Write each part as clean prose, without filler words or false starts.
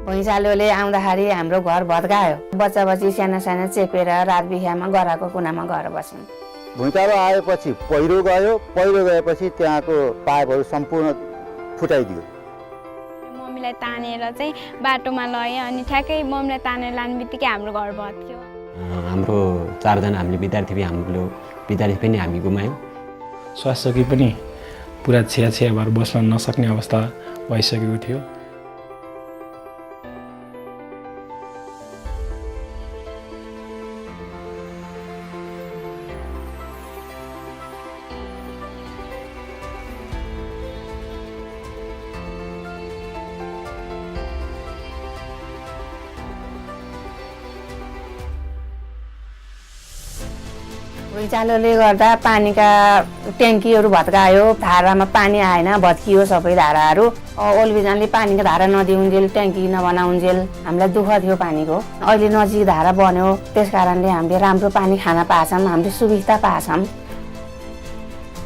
भुइँचालोले आउँदाखेरि हाम्रो घर भत्कायो। बच्चा बच्ची साना साना चेपेर रात बिहामा गराको कुनामा गएर बस्यौँ। भुइँचालो आएपछि पहिरो गयो, पहिरो गएपछि त्यहाँको पाइपहरू सम्पूर्ण फुटाइदियो। मम्मीलाई तानेर चाहिँ बाटोमा लए अनि ठ्याक्कै मम्मीलाई तानेर लाने बित्तिकै हाम्रो घर भत्क्यो। हाम्रो 4 जना हामीले विद्यार्थी पनि हामी गुमायौँ। स्वास्थ्यकी पनि पुरा छिया भएर बस्न नसक्ने अवस्था भइसकेको थियो। भुइँचालोले गर्दा पानीका ट्याङ्कीहरू भत्कायो। धारामा पानी आएन, भत्कियो सबै धाराहरू। ओल्बिजनले पानीको धारा नदिउन्जेल, ट्याङ्की नबनाउन्जेल हामीलाई दुःख थियो पानीको। अहिले नजिक धारा बन्यो, त्यस कारणले हामीले राम्रो पानी खान पाछौँ, हामीले सुविस्ता पाछौँ।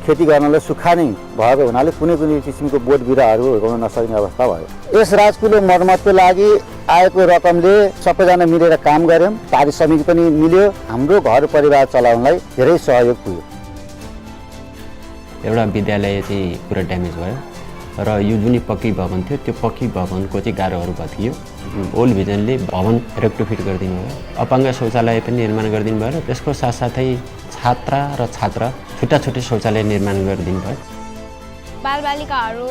खेती गर्नलाई सुक्खा नै भएको हुनाले कुनै किसिमको बोट बिरुवाहरू हुर्काउन नसक्ने अवस्था भयो। यस राजकुलो मर्मतको लागि आएको रकमले सबैजना मिलेर काम गऱ्यौँ। पारिश्रमिक पनि मिल्यो। हाम्रो घर परिवार चलाउनलाई धेरै सहयोग पुग्यो। एउटा विद्यालय चाहिँ पुरा ड्यामेज भयो र यो जुन पक्की भवन थियो त्यो पक्की भवनको चाहिँ गाह्रोहरू भत्कियो। ओल्ड भिजनले भवन रेक्टोफिट गरिदिनु भयो। अपाङ्ग शौचालय पनि निर्माण गरिदिनु भयो र त्यसको साथसाथै छात्रा छुट्टा शौचालय निर्माण गरिदिनु भयो। बालबालिकाहरू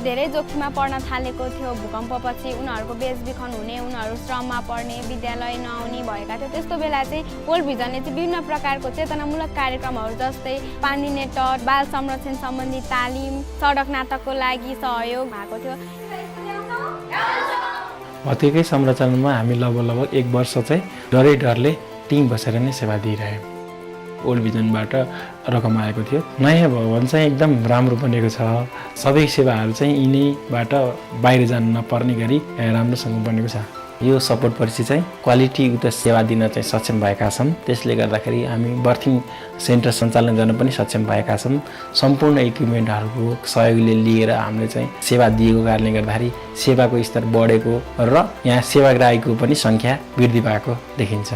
धेरै जोखिममा पर्न थालेको थियो। भूकम्पपछि उनीहरूको बेचबिखन हुने, उनीहरू श्रममा पर्ने, विद्यालय नआउने भएका थियो। त्यस्तो बेला चाहिँ वर्ल्ड भिजनले चाहिँ विभिन्न प्रकारको चेतनामूलक कार्यक्रमहरू जस्तै पानी नेटवर्क, बाल संरक्षण सम्बन्धी तालिम, सडक नाटकको लागि सहयोग भएको थियो। भत्किएकै संरचनामा हामी लगभग 1 वर्ष चाहिँ डरले टिम बसेर नै सेवा दिइरह्यौँ। ओल्ड भिजनबाट रकम आएको थियो। नयाँ भवन चाहिँ एकदम राम्रो बनेको छ। सबै सेवाहरू चाहिँ यिनैबाट बाहिर जान नपर्ने गरी राम्रोसँग बनेको छ। यो सपोर्टपछि चाहिँ क्वालिटीयुक्त सेवा दिन चाहिँ सक्षम भएका छौँ। त्यसले गर्दाखेरि हामी बर्थिङ सेन्टर सञ्चालन गर्न पनि सक्षम भएका छौँ। सम्पूर्ण इक्विपमेन्टहरूको सहयोगले लिएर हामीले चाहिँ सेवा दिएको कारणले गर्दाखेरि सेवाको स्तर बढेको र यहाँ सेवाग्राहीको पनि सङ्ख्या वृद्धि भएको देखिन्छ।